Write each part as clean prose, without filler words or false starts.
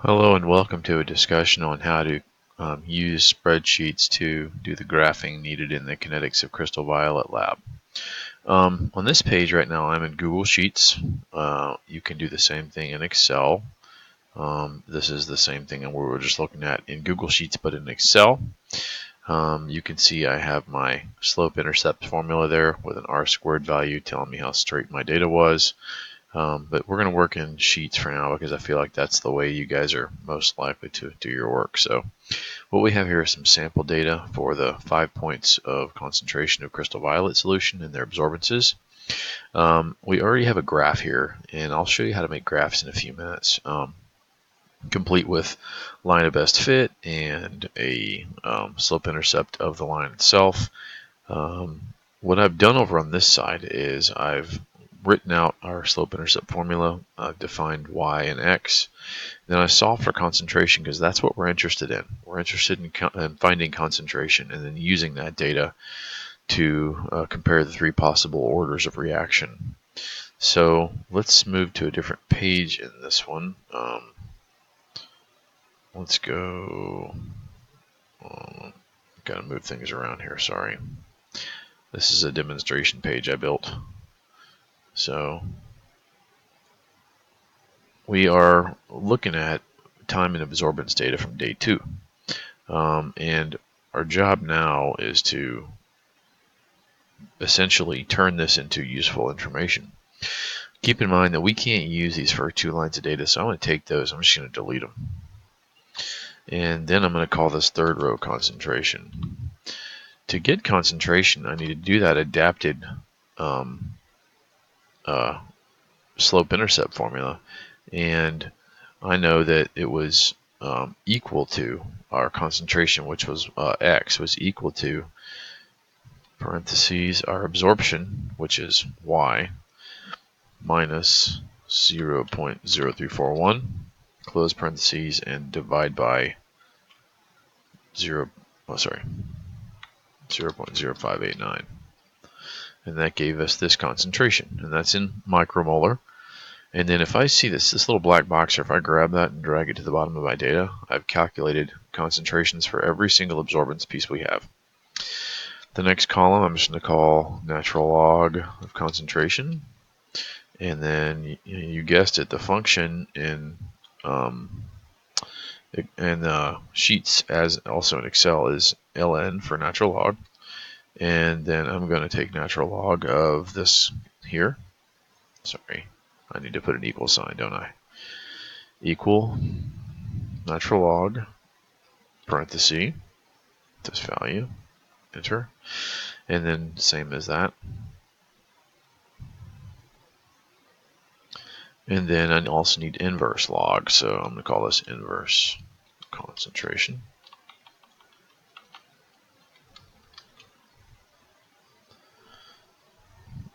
Hello and welcome to a discussion on how to use spreadsheets to do the graphing needed in the kinetics of crystal violet lab. On this page right now I'm in Google Sheets. You can do the same thing in Excel. This is the same thing we were just looking at in Google Sheets but in Excel. You can see I have my slope-intercept formula there with an r-squared value telling me how straight my data was. But we're going to work in Sheets for now because I feel like that's the way you guys are most likely to do your work. So what we have here is some sample data for the 5 points of concentration of crystal violet solution and their absorbances. We already have a graph here, and I'll show you how to make graphs in a few minutes, complete with line of best fit and a slope-intercept of the line itself. What I've done over on this side is I've written out our slope-intercept formula. I've defined y and x. Then I solved for concentration because that's what we're interested in. We're interested in finding concentration and then using that data to compare the three possible orders of reaction. So let's move to a different page in this one. Let's go. Got to move things around here, sorry. This is a demonstration page I built. So we are looking at time and absorbance data from day 2. And our job now is to essentially turn this into useful information. Keep in mind that we can't use these first 2 lines of data, so I'm going to take those. I'm just going to delete them. And then I'm going to call this third row concentration. To get concentration, I need to do that adapted slope-intercept formula. And I know that it was equal to our concentration, which was x, was equal to parentheses our absorption, which is y, minus 0.0341, close parentheses, and divide by 0.0589. And that gave us this concentration, and that's in micromolar. And then if I see this little black box here, if I grab that and drag it to the bottom of my data, I've calculated concentrations for every single absorbance piece we have. The next column I'm just going to call natural log of concentration. And then you guessed it, the function in Sheets, as also in Excel, is ln for natural log. And then I'm going to take natural log of this here. Sorry, I need to put an equal sign, don't I? Equal natural log, parenthesis, this value, enter. And then same as that. And then I also need inverse log, so I'm going to call this inverse concentration.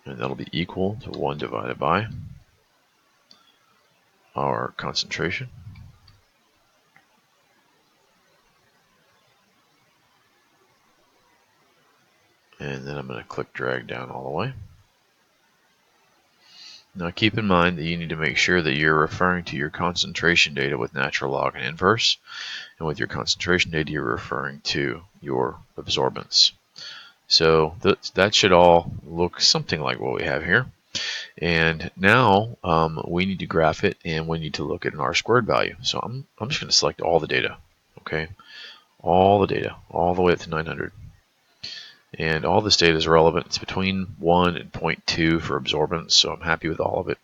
And that'll be equal to 1 divided by our concentration. And then I'm going to click drag down all the way. Now keep in mind that you need to make sure that you're referring to your concentration data with natural log and inverse. And with your concentration data, you're referring to your absorbance. So that should all look something like what we have here. And now we need to graph it, and we need to look at an r-squared value. So I'm just going to select all the data, okay? All the data, all the way up to 900. And all this data is relevant. It's between 1 and 0.2 for absorbance, so I'm happy with all of it.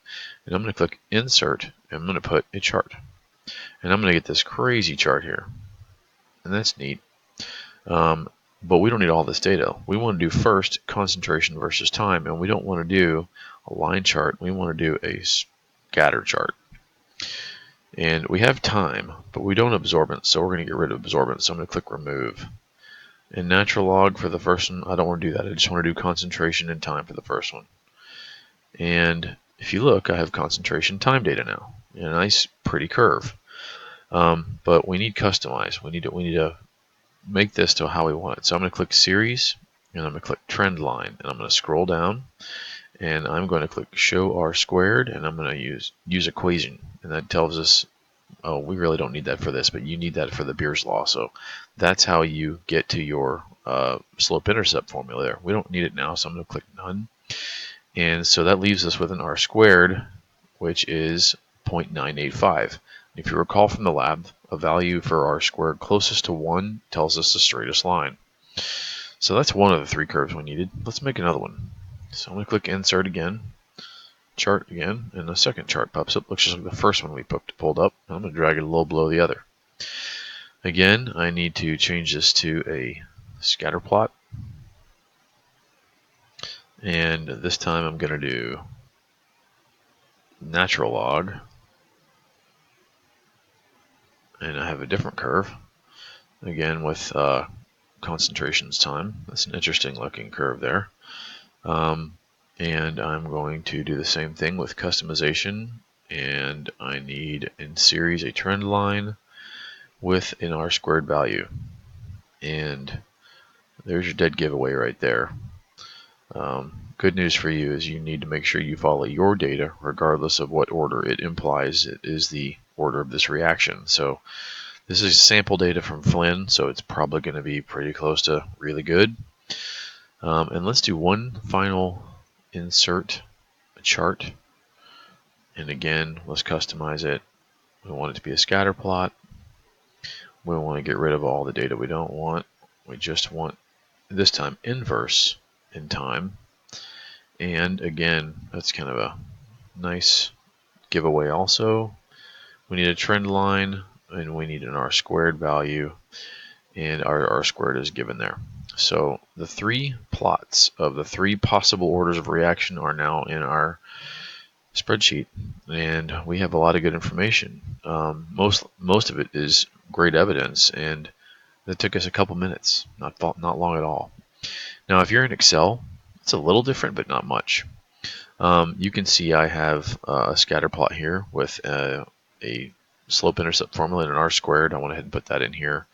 And I'm going to click Insert, and I'm going to put a chart. And I'm going to get this crazy chart here. And that's neat. But we don't need all this data. We want to do first concentration versus time, and we don't want to do a line chart. We want to do a scatter chart. And we have time, but we don't absorbance, so we're going to get rid of absorbance. So I'm going to click Remove. And natural log for the first one, I don't want to do that. I just want to do concentration and time for the first one. And if you look, I have concentration time data now. A nice, pretty curve. But we need customize. We need to make this to how we want it. So I'm going to click Series, and I'm going to click Trend Line, and I'm going to scroll down, and I'm going to click Show R Squared, and I'm going to use Equation, and that tells us oh, we really don't need that for this, but you need that for the Beer's law. So that's how you get to your slope-intercept formula there. We don't need it now, so I'm going to click None. And so that leaves us with an R squared, which is 0.985. If you recall from the lab, a value for R squared closest to 1 tells us the straightest line. So that's one of the 3 curves we needed. Let's make another one. So I'm going to click Insert again, Chart again, and the second chart pops up. Looks just like the first one we pulled up. I'm going to drag it a little below the other. Again, I need to change this to a scatter plot. And this time I'm going to do natural log. And I have a different curve. Again with concentrations time. That's an interesting looking curve there. And I'm going to do the same thing with customization. And I need in series a trend line with an R squared value. And there's your dead giveaway right there. Good news for you is you need to make sure you follow your data regardless of what order it implies it is the order of this reaction. So this is sample data from Flynn, so it's probably going to be pretty close to really good. And let's do one final insert chart. And again, let's customize it. We want it to be a scatter plot. We want to get rid of all the data we don't want. We just want, this time, inverse in time. And again, that's kind of a nice giveaway also. We need a trend line, and we need an R squared value, and our R squared is given there. So the 3 plots of the 3 possible orders of reaction are now in our spreadsheet, and we have a lot of good information. Most of it is great evidence, and it took us a couple minutes, not long at all. Now, if you're in Excel, it's a little different, but not much. You can see I have a scatter plot here with a slope-intercept formula and an R squared. I went ahead and put that in here.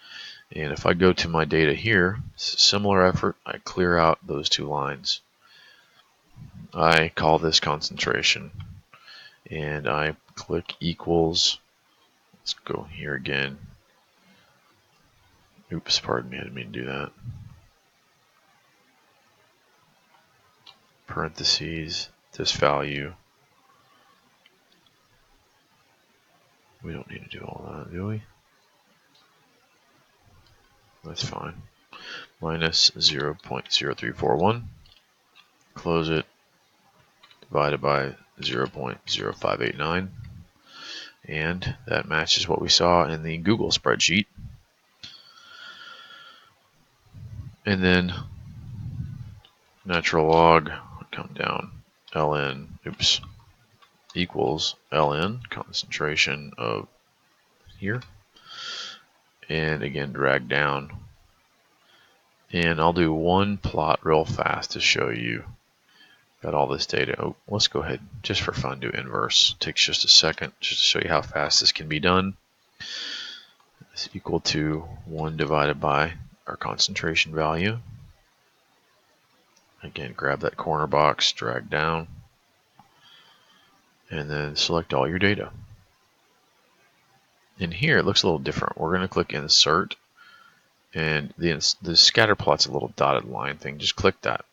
And if I go to my data here, similar effort, I clear out those 2 lines. I call this concentration. And I click equals. Let's go here again. Oops, pardon me, I didn't mean to do that. Parentheses, this value. We don't need to do all that, do we? That's fine. Minus 0.0341. Close it. Divided by 0.0589. And that matches what we saw in the Google spreadsheet. And then natural log, come down, ln, equals ln, concentration of here. And again, drag down. And I'll do one plot real fast to show you. Got all this data. Oh, let's go ahead, just for fun, do inverse. Takes just a second, just to show you how fast this can be done. It's equal to 1 divided by our concentration value. Again, grab that corner box, drag down, and then select all your data. In here, it looks a little different. We're going to click Insert, and the scatter plot's a little dotted line thing. Just click that.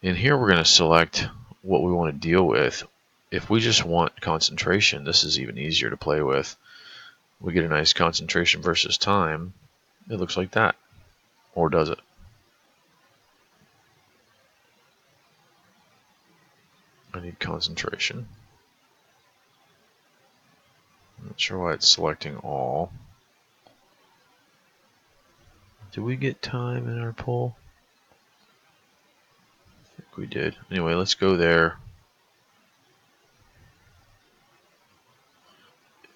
In here, we're going to select what we want to deal with. If we just want concentration, this is even easier to play with. We get a nice concentration versus time. It looks like that. Or does it? I need concentration. I'm not sure why it's selecting all. Did we get time in our poll? I think we did. Anyway, let's go there.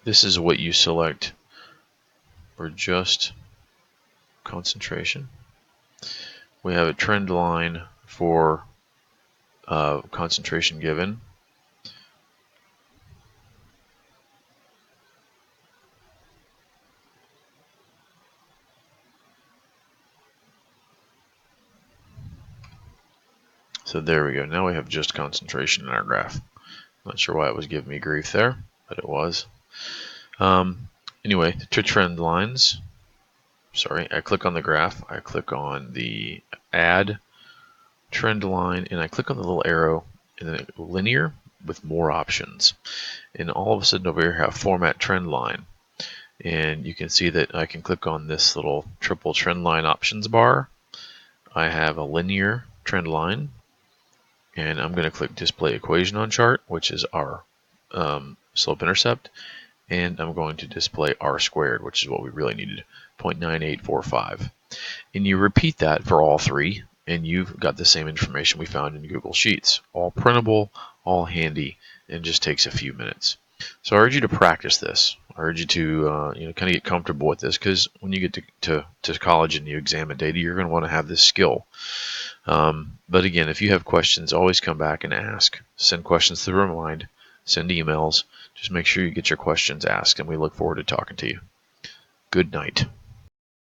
This is what you select for just concentration. We have a trend line for concentration given. So there we go. Now we have just concentration in our graph. Not sure why it was giving me grief there, but it was. Anyway, to trend lines, I click on the graph, I click on the add trend line, and I click on the little arrow and then linear with more options. And all of a sudden over here I have format trend line. And you can see that I can click on this little triple trend line options bar. I have a linear trend line, and I'm going to click display equation on chart, which is our slope intercept, and I'm going to display r squared, which is what we really needed, 0.9845. And you repeat that for all three, and you've got the same information we found in Google Sheets. All printable, all handy, and just takes a few minutes. So I urge you to practice this. I urge you to kind of get comfortable with this, because when you get to college and you examine data, you're going to want to have this skill. But again, if you have questions, always come back and ask. Send questions through Remind, send emails. Just make sure you get your questions asked, and we look forward to talking to you. Good night.